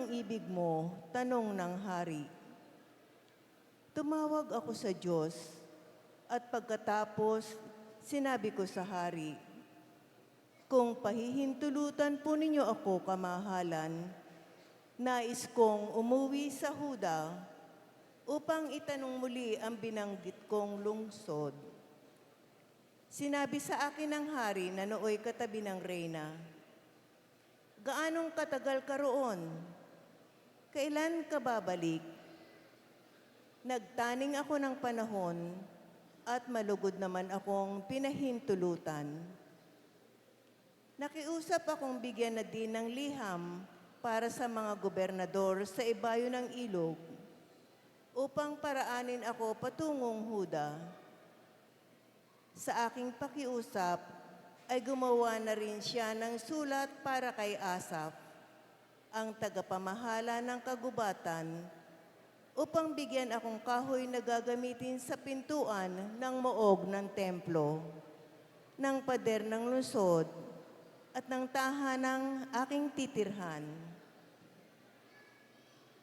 ibig mo? Tanong ng hari. Tumawag ako sa Diyos at pagkatapos sinabi ko sa hari, kung pahihintulutan po ninyo ako, kamahalan, nais kong umuwi sa Huda upang itanong muli ang binanggit kong lungsod. Sinabi sa akin ng hari na nooy katabi ng reyna, gaanong katagal ka roon? Kailan ka babalik? Nagtaning ako ng panahon at malugod naman akong pinahintulutan. Nakiusap akong bigyan na din ng liham para sa mga gobernador sa ibayo ng ilog upang paraanin ako patungong Huda. Sa aking pakiusap ay gumawa na rin siya ng sulat para kay Asaph, ang tagapamahala ng kagubatan, upang bigyan akong kahoy na gagamitin sa pintuan ng moog ng templo, ng pader ng lungsod, at ng tahanang aking titirhan.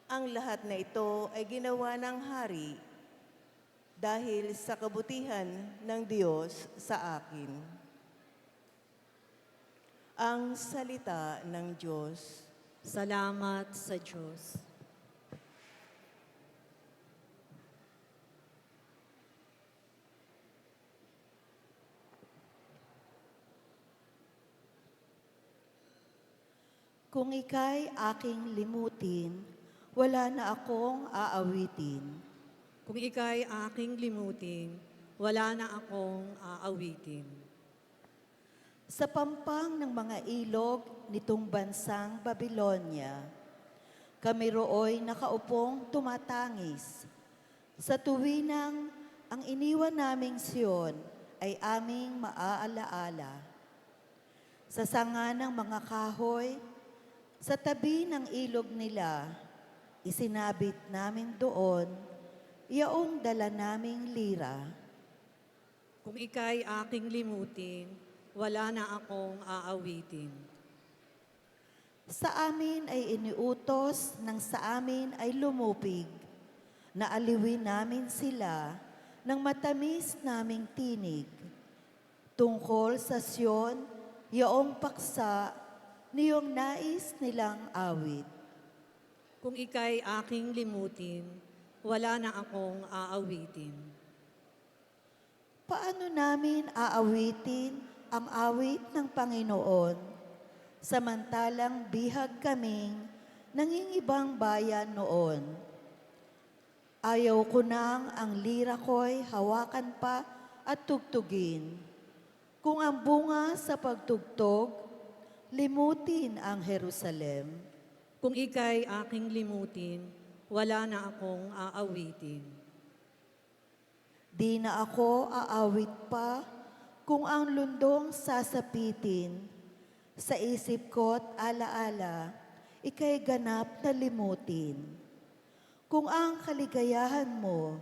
Ang lahat na ito ay ginawa ng hari dahil sa kabutihan ng Diyos sa akin. Ang salita ng Diyos. Salamat sa Diyos. Kung ika'y aking limutin, wala na akong aawitin. Kung ika'y aking limutin, wala na akong aawitin. Sa pampang ng mga ilog nitong bansang Babylonia, kami rooy nakaupong tumatangis. Sa tuwinang ang iniwan naming Siyon ay aming maaalaala. Sa sanga ng mga kahoy, sa tabi ng ilog nila, isinabit namin doon, yaong dala naming lira. Kung ika'y aking limutin, wala na akong aawitin. Sa amin ay iniutos ng sa amin ay lumupig, na aliwin namin sila ng matamis naming tinig. Tungkol sa Siyon, yaong paksa, niyong nais nilang awit. Kung ika'y aking limutin, wala na akong aawitin. Paano namin aawitin ang awit ng Panginoon, samantalang bihag kaming nangingibang bayan noon? Ayaw ko nang ang lira ko'y hawakan pa at tugtugin. Kung ang bunga sa pagtugtog, limutin ang Jerusalem. Kung ika'y aking limutin, wala na akong aawitin. Di na ako aawit pa kung ang lundong sasapitin. Sa isip ko't alaala, ika'y ganap na limutin. Kung ang kaligayahan mo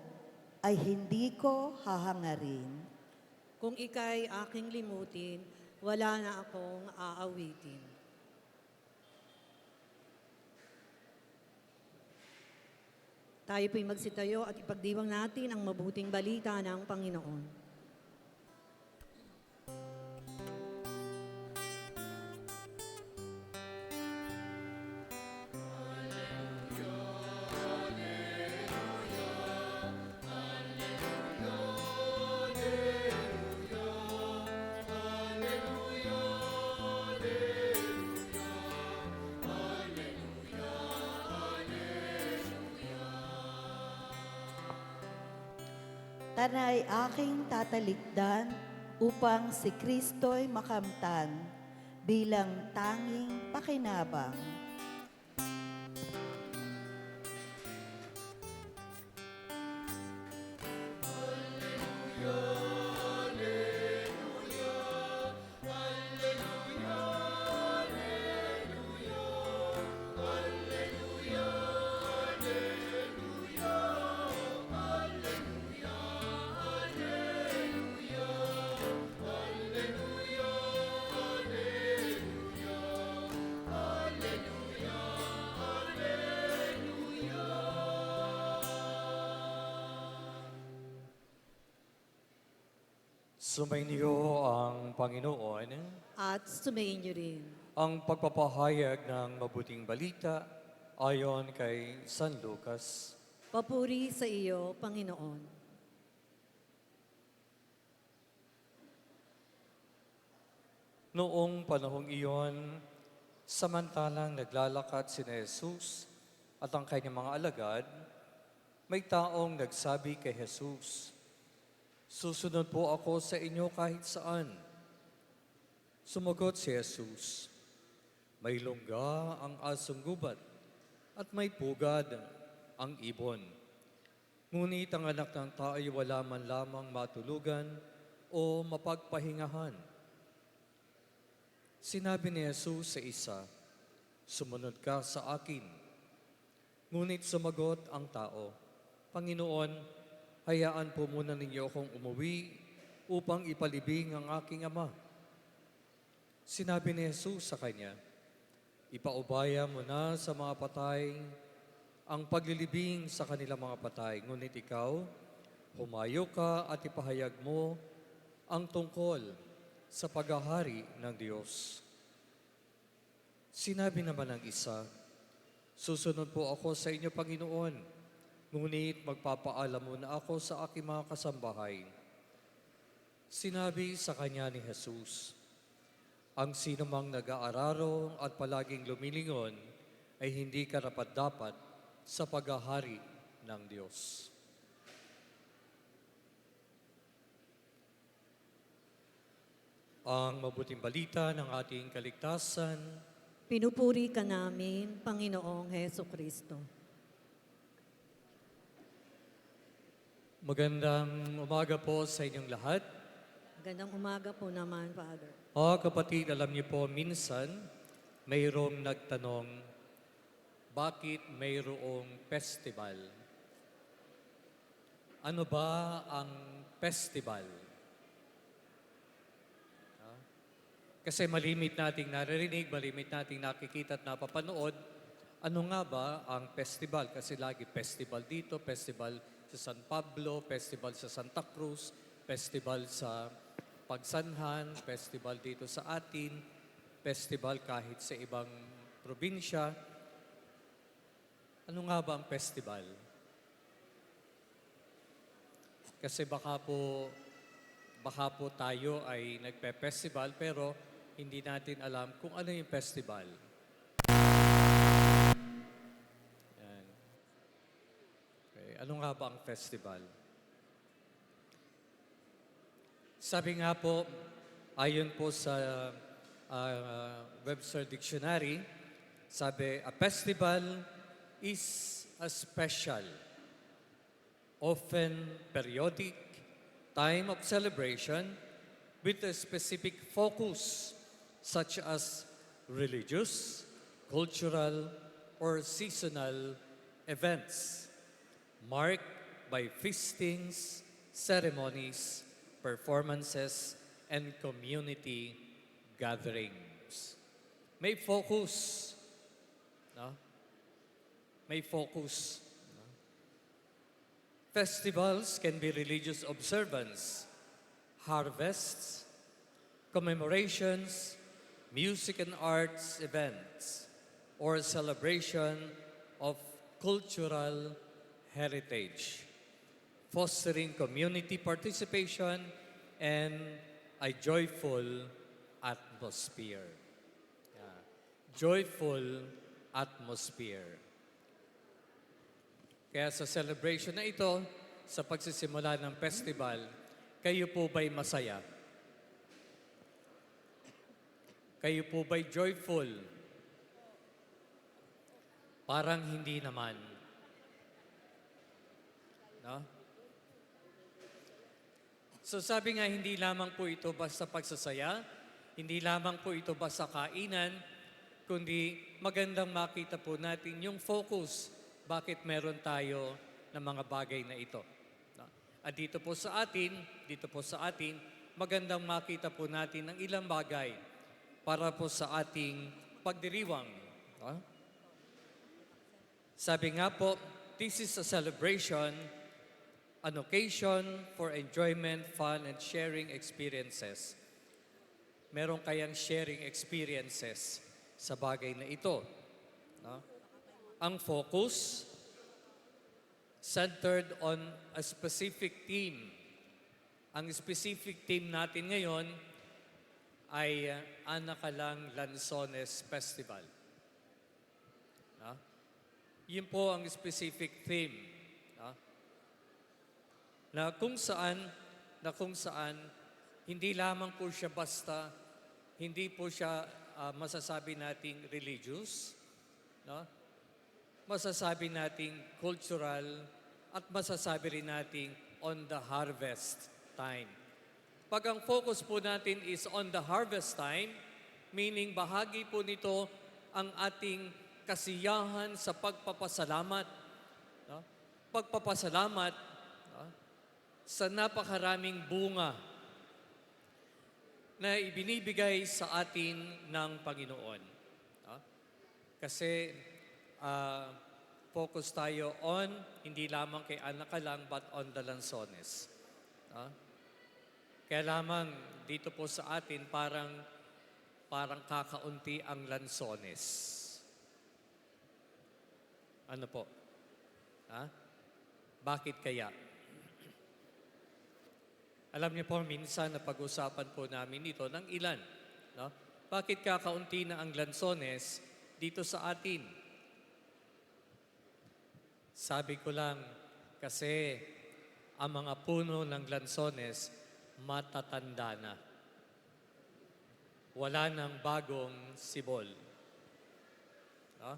ay hindi ko hahangarin. Kung ika'y aking limutin, wala na akong aawitin. Tayo po'y magsitayo at ipagdiwang natin ang mabuting balita ng Panginoon. Tanay aking tatalikdan upang si Kristo'y makamtan bilang tanging pakinabang. Sumainyo ang Panginoon, At sumayin niyo rin. ang pagpapahayag ng mabuting balita ayon kay San Lucas. Papuri sa iyo, Panginoon. Noong panahong iyon, samantalang naglalakad si Jesus at ang kanyang mga alagad, may taong nagsabi kay Jesus, "Susunod po ako sa inyo kahit saan." Sumagot si Jesus, "May lungga ang asong gubat at may pugad ang ibon. Ngunit ang anak ng tao ay wala man lamang matulugan o mapagpahingahan." Sinabi ni Jesus sa isa, "Sumunod ka sa akin." Ngunit sumagot ang tao, "Panginoon, hayaan po muna ninyo akong umuwi upang ipalibing ang aking ama." Sinabi ni Jesus sa kanya, "Ipaubaya mo na sa mga patay ang paglilibing sa kanilang mga patay. Ngunit ikaw, humayo ka at ipahayag mo ang tungkol sa paghahari ng Diyos." Sinabi naman ng isa, "Susunod po ako sa inyo, Panginoon. Ngunit magpapaalam muna ako sa aking mga kasambahay." Sinabi sa kanya ni Jesus, "Ang sinumang nag-aararo at palaging lumilingon ay hindi karapat-dapat sa paghahari ng Diyos." Ang mabuting balita ng ating kaligtasan. Pinupuri ka namin, Panginoong Heso Kristo. Magandang umaga po sa inyong lahat. Magandang umaga po naman, Father. Kapatid, alam niyo po, minsan mayroong nagtanong, bakit mayroong festival? Ano ba ang festival? Kasi malimit nating naririnig, malimit nating nakikita at napapanood, ano nga ba ang festival? Kasi lagi festival dito, festival sa San Pablo, festival sa Santa Cruz, festival sa Pagsanhan, festival dito sa atin, festival kahit sa ibang probinsya. Ano nga ba ang festival? Kasi baka po tayo ay nagpe-festival pero hindi natin alam kung ano yung festival. Yan. Okay. Ano nga ba ang festival? Sabi nga po, ayon po sa Webster Dictionary, sabi, a festival is a special, often periodic, time of celebration with a specific focus such as religious, cultural, or seasonal events marked by feastings, ceremonies, performances, and community gatherings. May focus. No? May focus. No? Festivals can be religious observance, harvests, commemorations, music and arts events, or celebration of cultural heritage, fostering community participation and a joyful atmosphere. Yeah. Joyful atmosphere. Kaya sa celebration na ito, sa pagsisimula ng festival, kayo po ba'y masaya? Kayo po ba'y joyful? Parang hindi naman. No? So sabi nga, hindi lamang po ito basta pagsasaya, hindi lamang po ito basta kainan, kundi magandang makita po natin yung focus, bakit meron tayo ng mga bagay na ito. No? At dito po sa atin, magandang makita po natin ang ilang bagay para po sa ating pagdiriwang. No? Sabi nga po, this is a celebration an occasion for enjoyment, fun, and sharing experiences. Meron kayang sharing experiences sa bagay na ito. No? Ang focus centered on a specific theme. Ang specific theme natin ngayon ay Anakalang Lanzones Festival. No? Yun po ang specific theme. No? Na kung saan hindi lamang po siya basta, hindi po siya masasabi nating religious, no? Masasabi nating cultural, at masasabi rin nating on the harvest time. Pag ang focus po natin is on the harvest time, meaning bahagi po nito ang ating kasiyahan sa pagpapasalamat. No? Pagpapasalamat, no? Sa napakaraming bunga na ibinibigay sa atin ng Panginoon. No? Kasi focus tayo on, hindi lamang kay Anakalang, but on the Lanzones. No? Kaya lamang dito po sa atin parang kakaunti ang Lanzones. Ano po? Ha? Bakit kaya? Alam niyo po, minsan na pag-usapan po namin ito ng ilan. No? Bakit kakaunti na ang Lanzones dito sa atin? Sabi ko lang, kasi ang mga puno ng Lanzones matatanda na. Wala nang bagong sibol. No?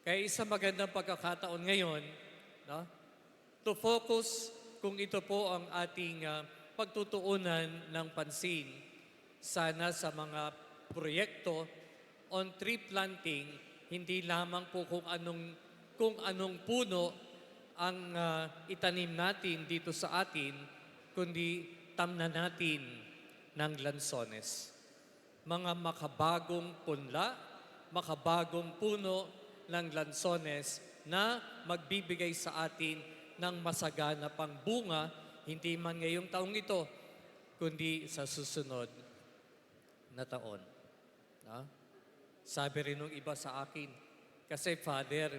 Kaya isang magandang pagkakataon ngayon, no? To focus kung ito po ang ating pagtutuunan ng pansin, sana sa mga proyekto on tree planting, hindi lamang po kung anong puno ang itanim natin dito sa atin, kundi tamnan natin ng Lanzones. Mga makabagong punla, makabagong puno ng Lanzones na magbibigay sa atin ng masagana pang bunga, hindi man ngayong taong ito, kundi sa susunod na taon. No? Sabi rin nung iba sa akin, kasi Father,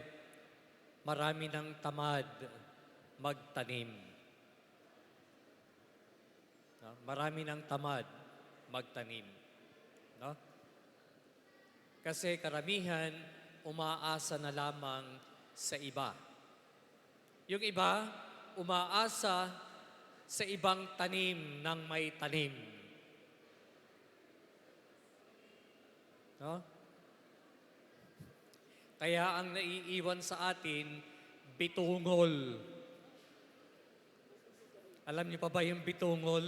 marami ng tamad magtanim. No? Marami ng tamad magtanim. No? Kasi karamihan, umaasa na lamang sa iba. Yung iba, umaasa sa ibang tanim ng may tanim. No? Kaya ang naiiwan sa atin, bitungol. Alam niyo pa ba yung bitungol?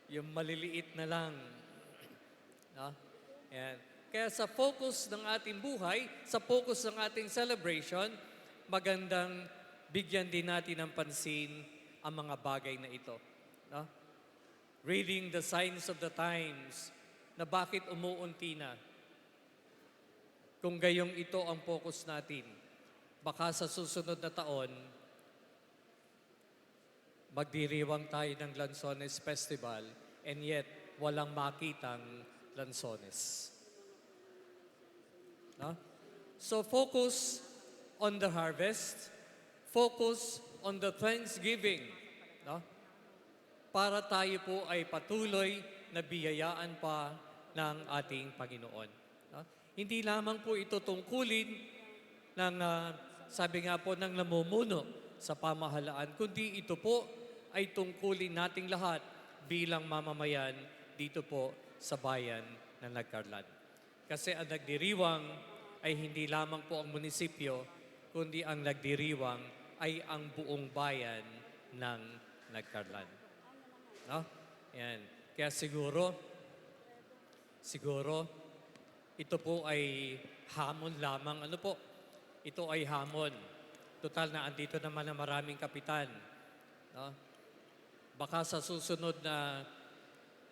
Yung maliliit na lang. No? Yan. Kaya sa focus ng ating buhay, sa focus ng ating celebration, magandang bigyan din natin ng pansin ang mga bagay na ito. No? Reading the signs of the times, na bakit umuunti na. Kung gayong ito ang focus natin, baka sa susunod na taon, magdiriwang tayo ng Lanzones Festival and yet walang makitang Lanzones. No? So focus on the harvest, focus on the thanksgiving, no? Para tayo po ay patuloy na biyayaan pa ng ating Panginoon. No? Hindi lamang po ito tungkulin ng, sabi nga po, ng namumuno sa pamahalaan, kundi ito po ay tungkulin nating lahat bilang mamamayan dito po sa bayan ng Nagcarlan. Kasi ang nagdiriwang ay hindi lamang po ang munisipyo, kundi ang nagdiriwang ay ang buong bayan ng Nagcarlan. No? Yan. Kaya siguro, ito po ay hamon lamang. Ano po? Ito ay hamon. Total na andito naman ang maraming kapitan. No? Baka sa susunod na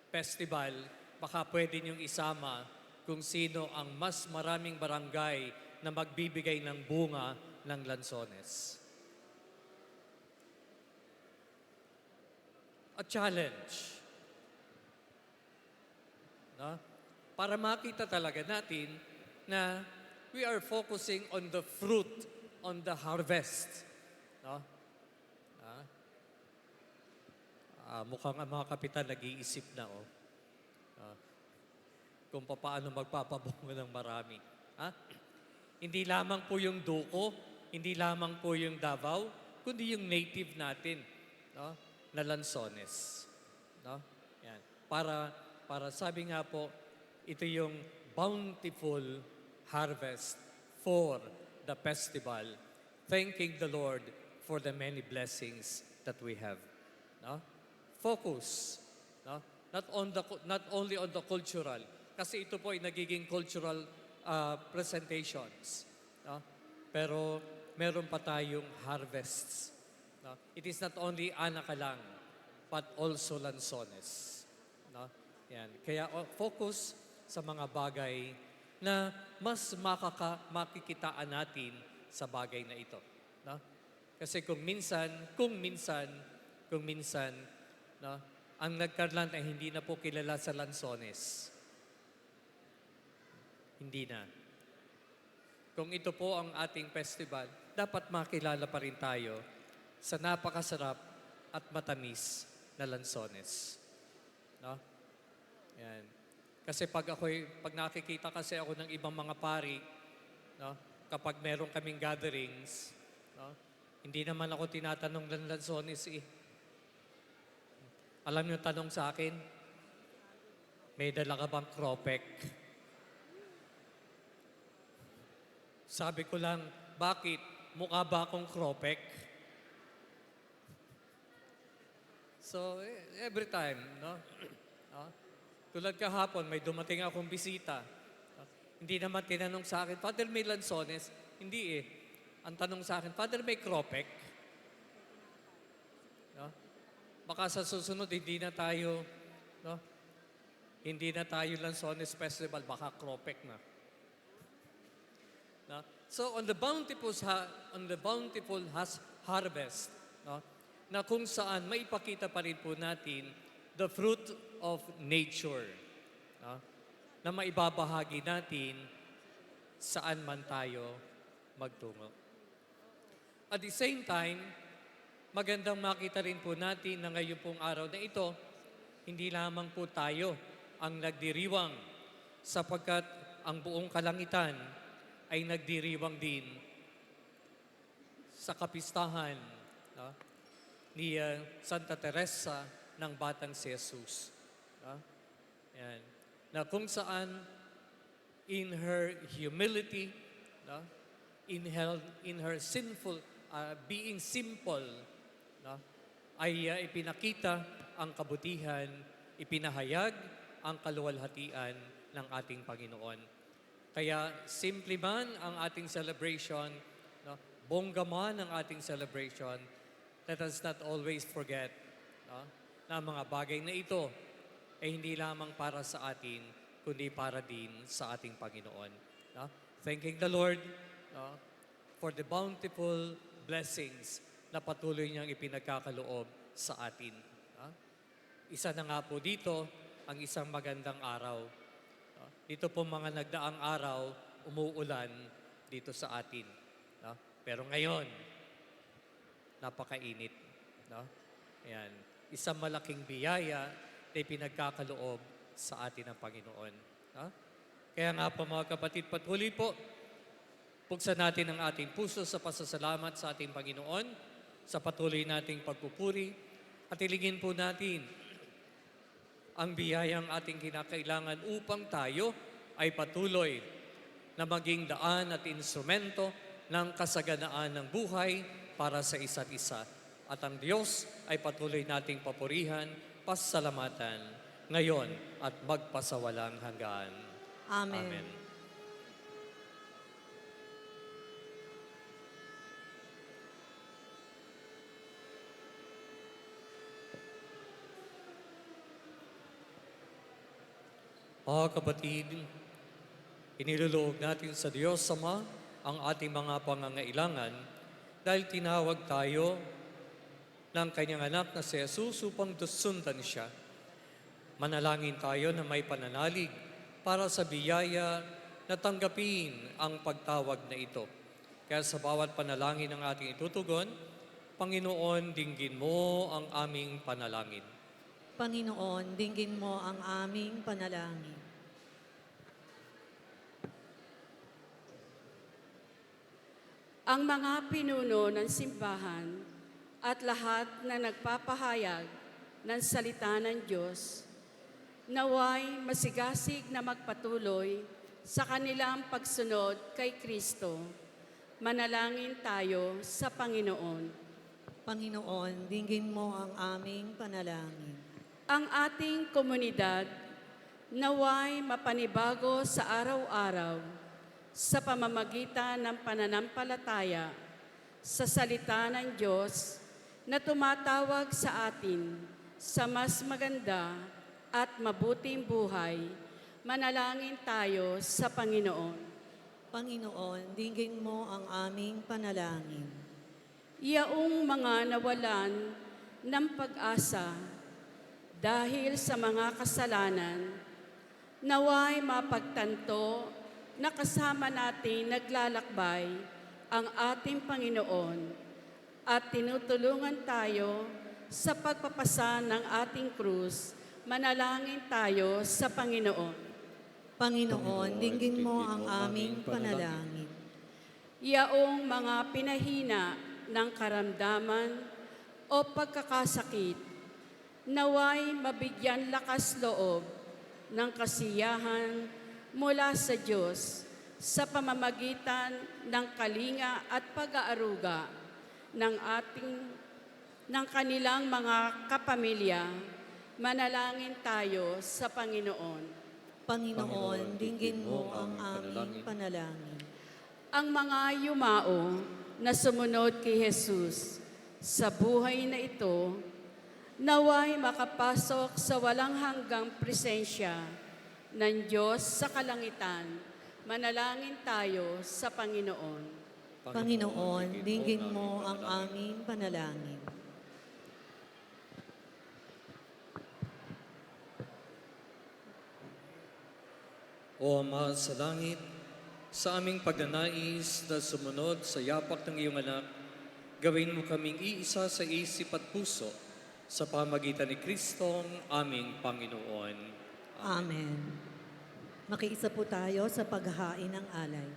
festival, baka pwede niyong isama kung sino ang mas maraming barangay na magbibigay ng bunga ng Lanzones. a challenge. No? Para makita talaga natin na we are focusing on the fruit, on the harvest. No? Mukhang ang mga kapitan nag-iisip na, kung paano magpapabungo ng marami. Ha? Hindi lamang po yung Duco, hindi lamang po yung Davao, kundi yung native natin, no? Na Lanzones. No? Yan. Para sabi nga po, ito yung bountiful harvest for the festival, thanking the Lord for the many blessings that we have. No? Focus, no? Not only on the cultural, kasi ito po ay nagiging cultural presentations, no? Pero meron pa tayong harvests. No? It is not only Anakalang, but also Lanzones. No? Yan. Kaya focus sa mga bagay na mas makikitaan natin sa bagay na ito. No? Kasi kung minsan, no, ang nagkarlan ay hindi na po kilala sa Lanzones. Hindi na. Kung ito po ang ating festival, dapat makilala pa rin tayo sa napakasarap at matamis na Lanzones. No? Yan. Kasi pag nakikita kasi ako ng ibang mga pari, no, kapag meron kaming gatherings, no, hindi naman ako tinatanong ng Lanzones eh. Alam niyo tanong sa akin, may dala ka bang kropek? Sabi ko lang, bakit? Mukha ba akong kropek? So, every time, no? Tulad kahapon, may dumating akong bisita. Hindi naman tinanong sa akin, Father, may Lanzones? Hindi eh. Ang tanong sa akin, Father, may kropek? No? Baka sa susunod, hindi na tayo Lanzones Festival, baka kropek na. No? So on the bountiful harvest, no, na kung saan maipakita pa rin po natin the fruit of nature, no, na maibabahagi natin saan man tayo magtungo. At the same time, magandang makita rin po natin na ngayon pong araw na ito, hindi lamang po tayo ang nagdiriwang sapagkat ang buong kalangitan ay nagdiriwang din sa kapistahan, no, ni Santa Teresa ng Batang si Jesus. No? Yan. Na kung saan in her humility, no, in her sinful, being simple, no, ay ipinakita ang kabutihan, ipinahayag ang kaluwalhatian ng ating Panginoon. Kaya simple man ang ating celebration, no, bongga man ang ating celebration, let us not always forget, no, na mga bagay na ito ay hindi lamang para sa atin, kundi para din sa ating Panginoon. No? Thanking the Lord, no, for the bountiful blessings na patuloy niyang ipinagkakaloob sa atin. No? Isa na nga po dito ang isang magandang araw. No? Dito po mga nagdaang araw, umuulan dito sa atin. No? Pero ngayon, napakainit. No? Ayan. Isang malaking biyaya na ipinagkakaloob sa atin ng Panginoon. No? Kaya nga po mga kapatid, patuloy po, buksan natin ang ating puso sa pasasalamat sa ating Panginoon, sa patuloy nating pagpupuri, at ilingin po natin ang biyayang ating kinakailangan upang tayo ay patuloy na maging daan at instrumento ng kasaganaan ng buhay para sa isa't isa. At ang Diyos ay patuloy nating papurihan, pasalamatan, ngayon at magpasawalang hanggan. Amen. Amen. Mga kapatid, iniluluog natin sa Diyos Ama ang ating mga pangangailangan dahil tinawag tayo ng kanyang anak na si Jesus upang sundan siya. Manalangin tayo na may pananalig para sa biyaya na tanggapin ang pagtawag na ito. Kaya sa bawat panalangin ng ating itutugon, Panginoon, dinggin mo ang aming panalangin. Panginoon, dinggin mo ang aming panalangin. Ang mga pinuno ng simbahan at lahat na nagpapahayag ng salita ng Diyos, naway masigasig na magpatuloy sa kanilang pagsunod kay Kristo. Manalangin tayo sa Panginoon. Panginoon, dinggin mo ang aming panalangin. Ang ating komunidad naway mapanibago sa araw-araw sa pamamagitan ng pananampalataya sa salita ng Diyos na tumatawag sa atin sa mas maganda at mabuting buhay. Manalangin tayo sa Panginoon. Panginoon, dinggin mo ang aming panalangin. Yaong mga nawalan ng pag-asa dahil sa mga kasalanan, naway mapagtanto na kasama natin naglalakbay ang ating Panginoon at tinutulungan tayo sa pagpapasa ng ating krus. Manalangin tayo sa Panginoon. Panginoon, dinggin mo ang aming panalangin. Yaong mga pinahina ng karamdaman o pagkakasakit, naway mabigyan lakas loob ng kasiyahan mula sa Diyos sa pamamagitan ng kalinga at pag-aaruga ng kanilang mga kapamilya. Manalangin tayo sa Panginoon. Panginoon, dinggin mo ang aming panalangin. Ang mga yumao na sumunod kay Jesus sa buhay na ito, naway makapasok sa walang hanggang presensya ng Diyos sa kalangitan. Manalangin tayo sa Panginoon. Panginoon, dinggin mo ang aming panalangin. O Ama sa langit, sa aming pagnanais na sumunod sa yapak ng iyong anak, gawin mo kaming iisa sa isip at puso sa pamagitan ni Kristong aming Panginoon. Amen. Makiisa po tayo sa paghahain ng alay.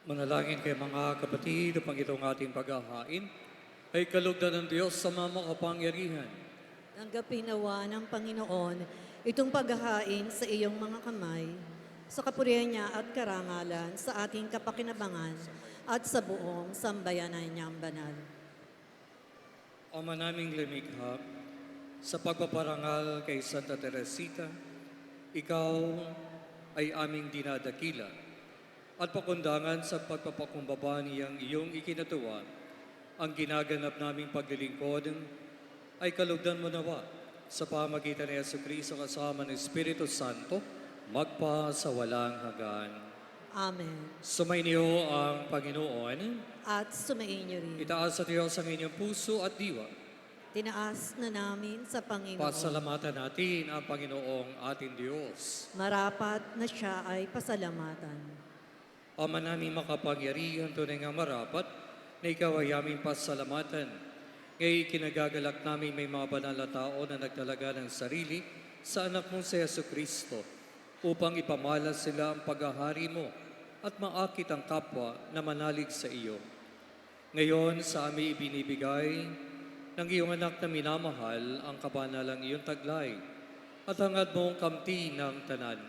Manalangin kayo mga kapatid upang itong ating paghahain ay kalugdan ng Diyos sa mga makapangyarihan. Tanggapin nawa ng Panginoon itong paghahain sa iyong mga kamay, sa kapurihan niya at karangalan, sa ating kapakinabangan at sa buong sambayanan niyang banal. Ama naming lumikha, sa pagpaparangal kay Santa Teresita, ikaw ay aming dinadakila at pakundangan sa pagpapakumbaba niyang iyong ikinatuwa. Ang ginaganap naming paglilingkod ay kalugdan mo nawa sa pamagitan ni Jesucristo kasama ng Espiritu Santo, magpa sa walang hanggan. Amen. Sumainyo ang Panginoon. At sumainyo rin. Itaas sa Diyos ang inyong puso at diwa. Tinaas na namin sa Panginoon. Pasalamatan natin ang Panginoong ating Diyos. Marapat na siya ay pasalamatan. Ama namin makapangyarihan, tunay nga marapat, na ikaw ay aming pasalamatan. Ngayon kinagagalak namin may mga banal na tao na nagtalaga ng sarili sa anak mong si Jesucristo upang ipamalas sila ang paghahari mo at maakit ang kapwa na manalig sa iyo. Ngayon sa amin ibinibigay ng iyong anak na minamahal ang kabanalang iyong taglay at hangad mong kamti ng tanan.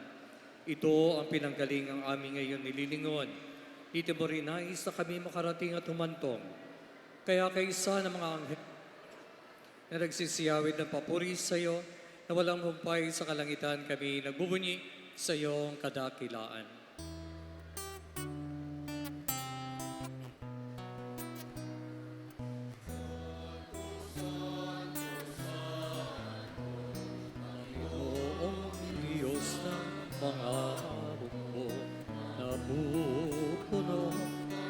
Ito ang pinanggaling ang aming ngayon nililingon. Dito mo rin nais na kami makarating at humantong. Kaya kaysa ng mga anghel na nagsisiyawid ng papuri sa iyo, na walang humpay sa kalangitan kami nagbubunyi sa iyong kadakilaan. Panginoong Diyos ng mga bukbo, napupuno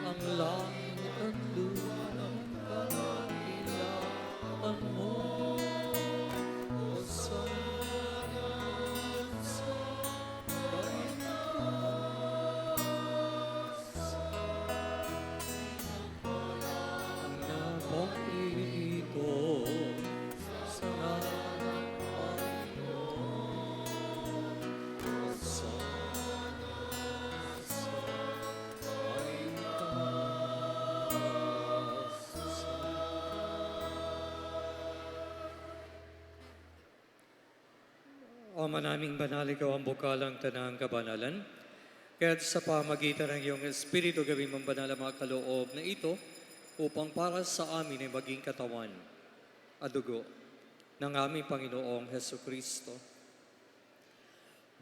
ang langit at lupa ng kadakilaan mo. Hosana sa ang napaito sa ngalan ng Panginoon. Hosana sa may taas. Ama naming banal, ikaw ang bukalang tanang kabanalan. Kaya't sa pamagitan ng iyong Espiritu, gawin mong banal ang mga kaloob na ito upang para sa amin ay maging katawan at dugo ng aming Panginoong Jesucristo.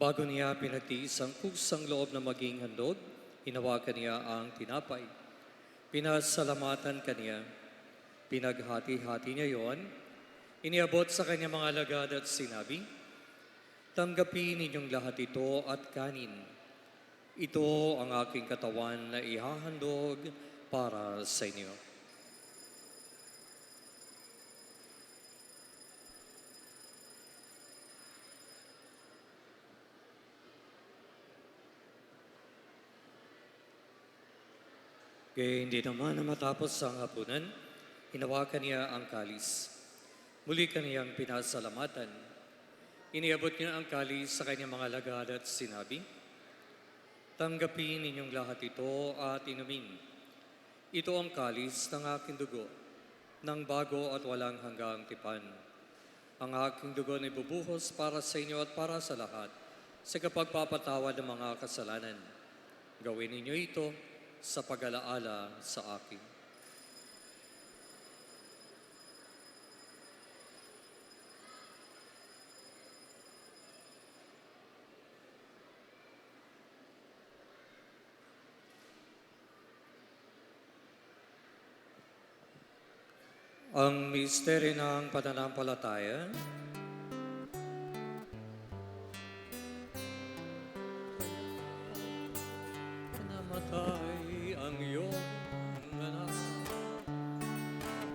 Bago niya pinagtiis ang kusang loob na maging handog, hinawakan niya ang tinapay. Pinasalamatan kaniya, pinaghati-hati niya yon, iniabot sa kanya mga alagad at sinabi, tanggapin ninyong lahat ito at kanin. Ito ang aking katawan na ihahandog para sa inyo. Kaya hindi naman na matapos ang hapunan, hinawakan niya ang kalis. Muli kaniyang pinasalamatan. Iniabot niya ang kalis sa kanyang mga lagad at sinabi, tanggapin ninyong lahat ito at inumin. Ito ang kalis ng aking dugo, ng bago at walang hanggang tipan. Ang aking dugo na ibubuhos para sa inyo at para sa lahat, sa kapagpapatawad ng mga kasalanan. Gawin ninyo ito sa pag-alaala sa akin. Ang misteryo ng pananampalataya. Namatay ang iyong anak,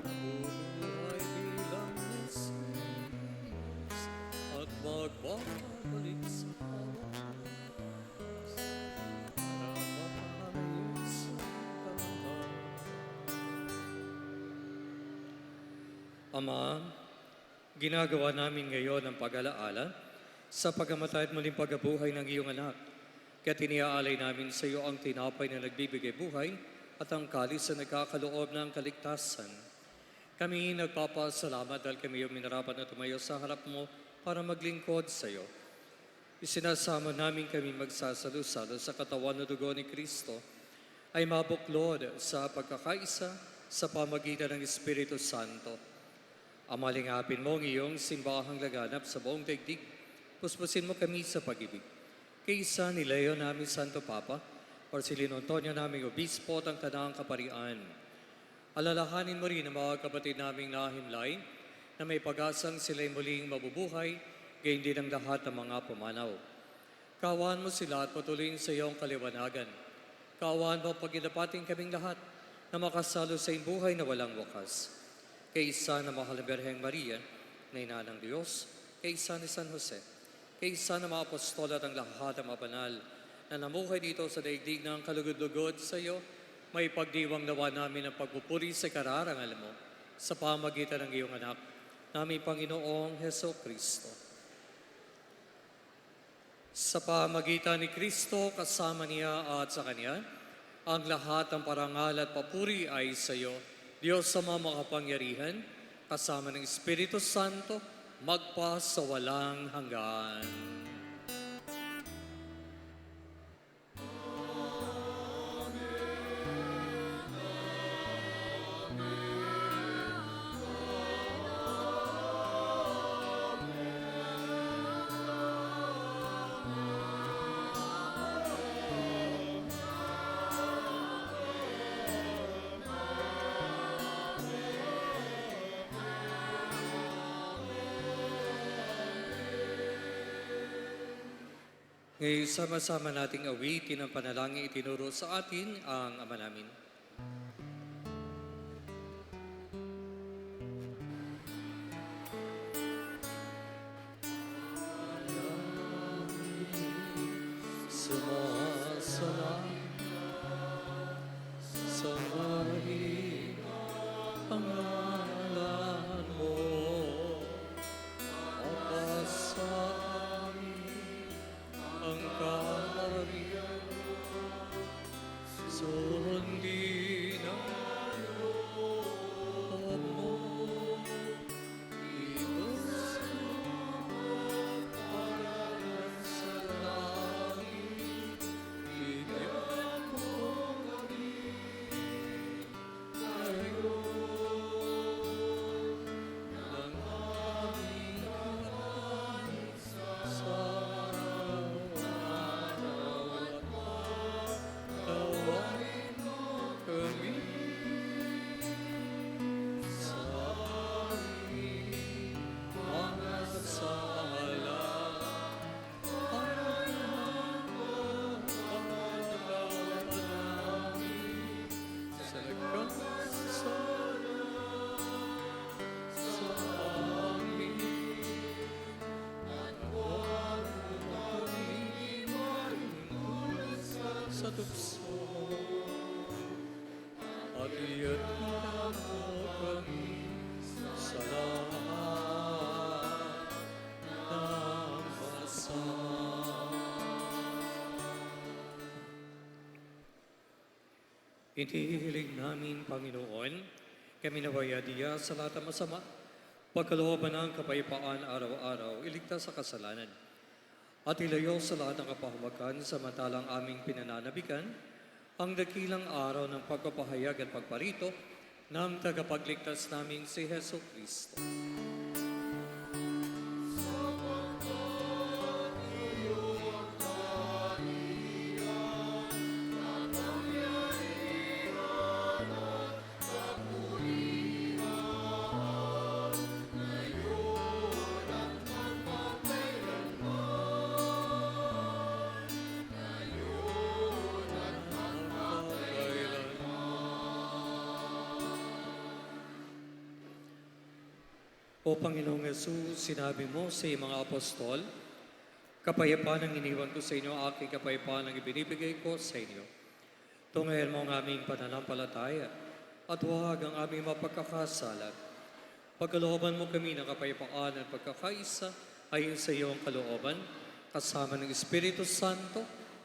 nabubuhay bilang Mesias, at magbabalik sa wakas para maayos ang lahat. Ama, ginagawa namin ngayon ang pag-alaala sa pagkamatay at muling pagkabuhay ng iyong anak. Kaya tiniaalay namin sa iyo ang tinapay na nagbibigay buhay at ang kalis na nagkakaloob ng kaligtasan. Kami nagpapasalamat dahil kami yung minarapat na tumayo sa harap mo para maglingkod sa iyo. Isinasama namin kami magsasalo-salo sa katawan na dugo ni Kristo ay mabuklod sa pagkakaisa sa pamagitan ng Espiritu Santo. Amalingapin mo ang iyong simbahang laganap sa buong daigdig. Puspusin mo kami sa pag-ibig. Kaysa ni Leo namin Santo Papa, Marcelino Antonio naming Obispo at ang Tanang Kaparian. Alalahanin mo rin ang mga kapatid naming nahimlay na may pag-asang sila'y muling mabubuhay, gayon din ang lahat ng mga pumanaw. Kaawaan mo sila at patuloyin sa iyong kaliwanagan. Kaawaan mo paginapating kaming lahat na makasalo sa iyong buhay na walang wakas. Kaysa na mahal na Birheng Maria, na ina ng Diyos, kaysa ni San Jose, kaysa ng mga apostol at ang lahat ng mga banal na namuhay dito sa daigdig ng kalugod-lugod sa iyo, may pagdiwang nawa namin ang pagpupuri sa kararangal mo sa pamagitan ng iyong anak, naming Panginoong Heso Kristo. Sa pamagitan ni Kristo, kasama niya at sa Kanya, ang lahat ng parangal at papuri ay sa iyo, Diyos sa mga makapangyarihan, kasama ng Espiritu Santo, magpa sa walang hanggan. Ngayon, sama-sama nating awitin ang panalangin itinuro sa atin ang Ama namin. Sumasalang sa hari pangalan mo, Apasabi ang kaharian, sundin ang loob mo, ibus paralan sa langit, bigyan mo kami ngayon ng aming kanin sa tawain mo kami sa aming mga sala. Ang pagkakataon namin sa nagkasala sa amin, at huwag mo kami malimot sa tukso, at iyan mo kami sa lahat ng pasang. Inihiling namin, Panginoon, kami nawayadiya sa lahat ng masama, pagkalooban ng kapayapaan araw-araw, iligtas sa kasalanan, at ilayo sa lahat ng kapahamakan samantalang aming pinananabikan ang dakilang araw ng pagpapahayag at pagparito ng tagapagligtas naming si Heso Kristo. O Panginoong Yesus, sinabi mo sa iyong mga apostol, kapayapaan ang iniwan ko sa inyo, aking kapayapaan ang ibinibigay ko sa inyo. Tungayan mo ang aming pananampalataya at huwag ang aming mapagkakasala. Pagkalooban mo kami ng kapayapaan at pagkakaisa ayon sa iyong kalooban, kasama ng Espiritu Santo,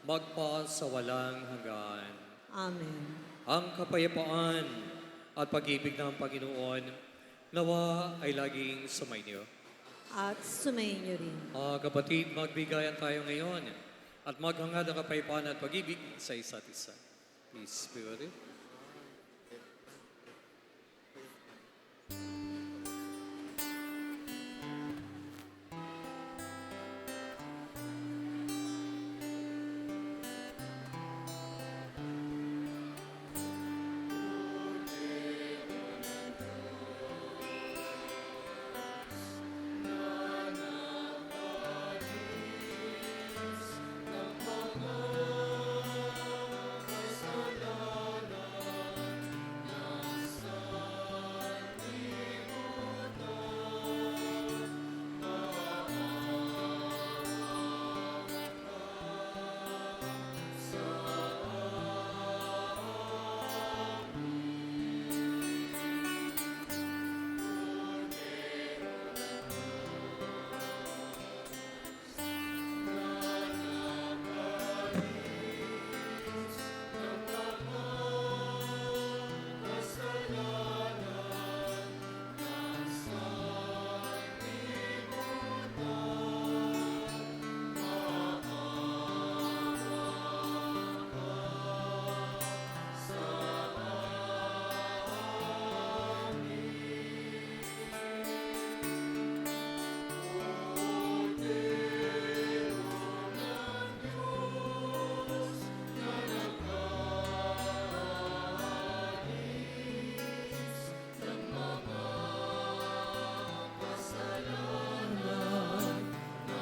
magpa sa walang hanggan. Amen. Ang kapayapaan at pag-ibig ng Panginoon nawa ay laging sumainyo. At sumayin niyo rin. Mga kapatid, magbigayan tayo ngayon at maghangad ang kapayapaan at pag-ibig sa isa't isa. Please be with it.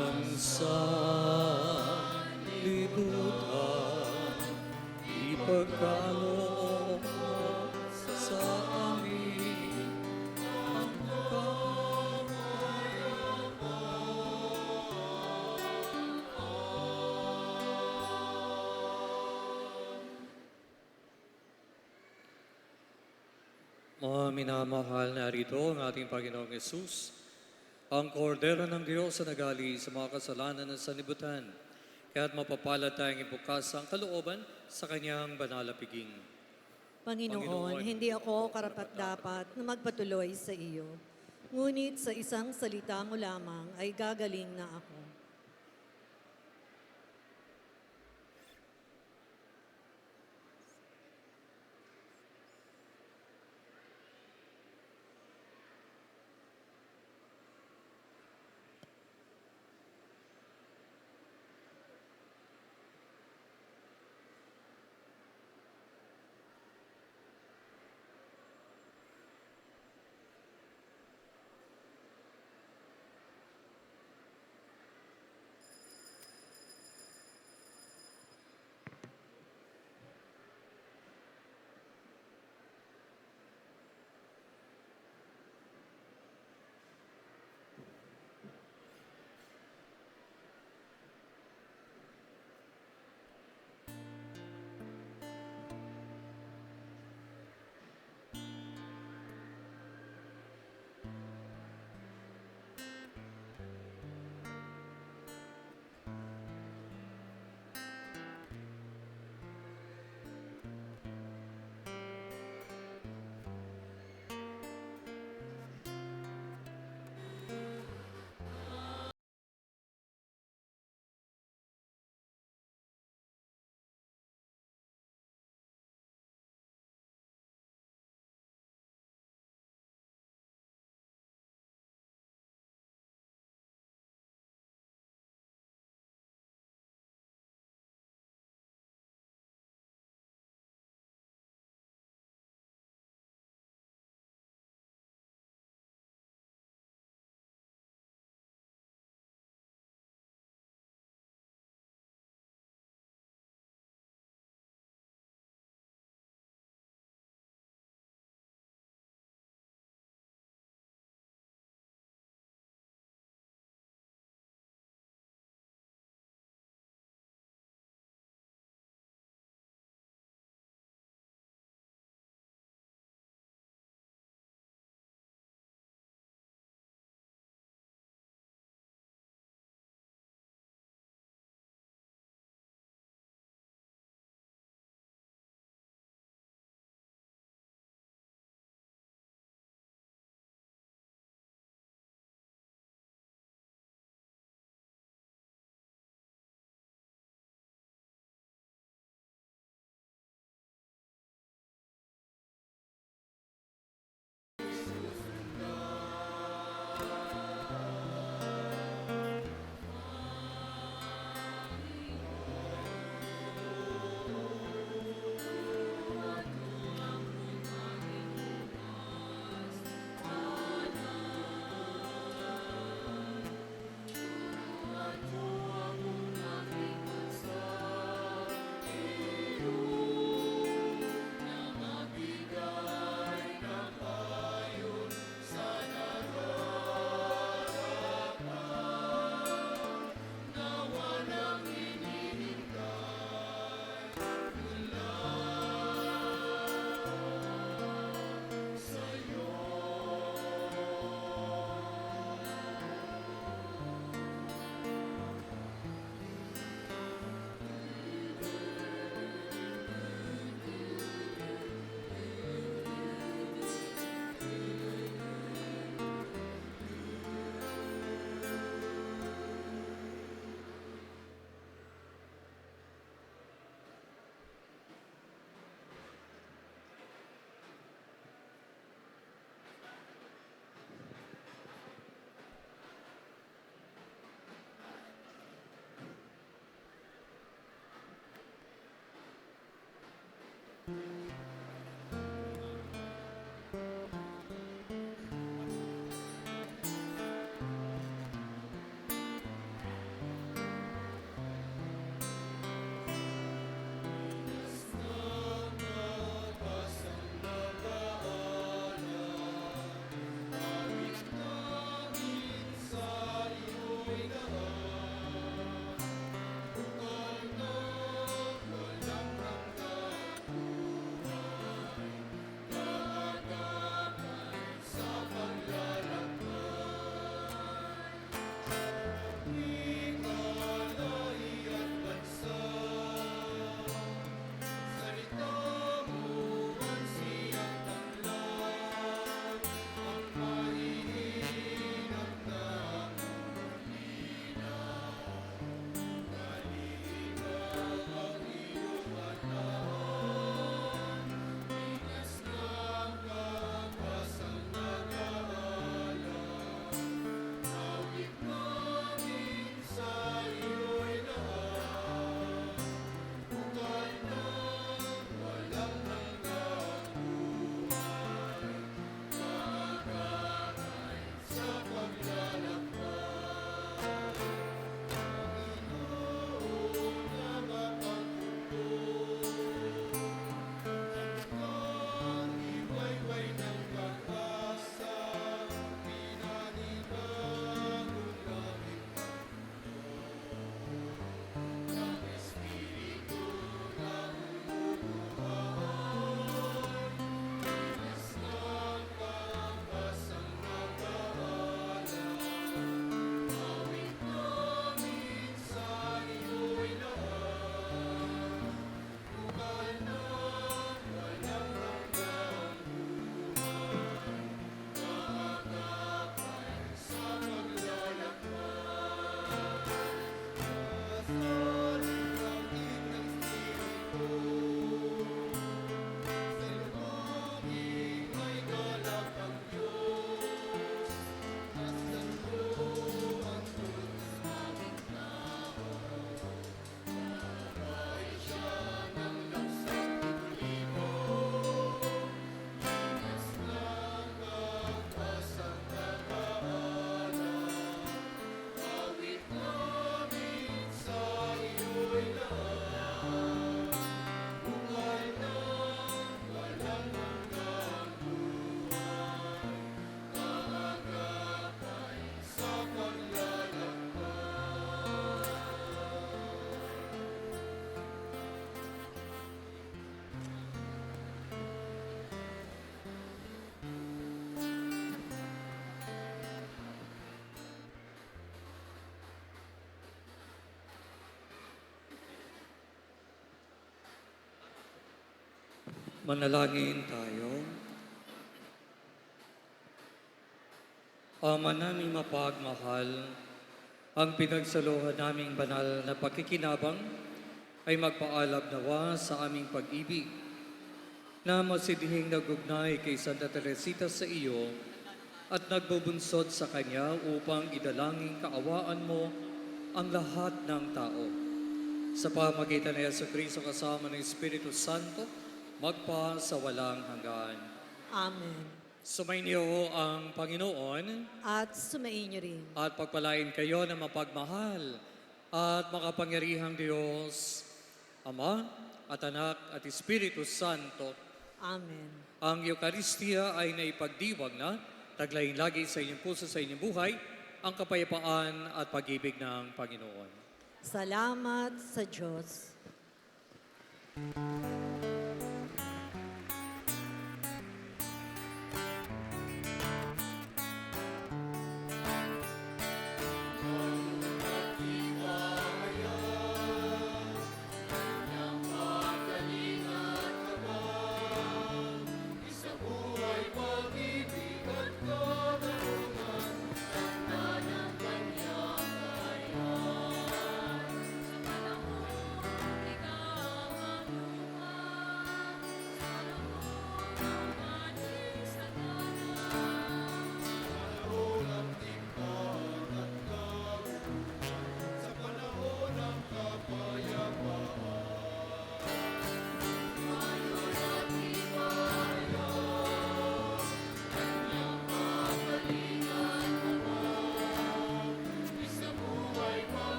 Ng sanlibutan, ipagkaloob mo sa amin ang Mga minamahal, narito ang ating Panginoong Yesus, ang kordero ng Diyos na nagali sa mga kasalanan ng sanlibutan. Kaya't mapapalad tayong ibukas ang kalooban sa kanyang banal na piging. Panginoon, hindi ako karapat-dapat na magpatuloy sa iyo. Ngunit sa isang salita mo lamang ay gagaling na ako. Manalangin tayo. Ama naming mapagmahal, ang pinagsaluhan naming banal na pakikinabang ay magpaalab nawa sa aming pag-ibig na masidhing nagugnay kay Santa Teresita sa iyo at nagbubunsod sa Kanya upang idalangin kaawaan mo ang lahat ng tao. Sa pamagitan ni Jesucristo kasama ng Espiritu Santo, magpa sa walang hanggan. Amen. Sumainyo ang Panginoon At sumainyo rin. at pagpalain kayo na mapagmahal at makapangyarihang Diyos, Ama at Anak at Espiritu Santo. Amen. Ang Eucharistia ay naipagdiwang na, taglayin lagi sa inyong puso, sa inyong buhay, ang kapayapaan at pag-ibig ng Panginoon. Salamat sa Diyos.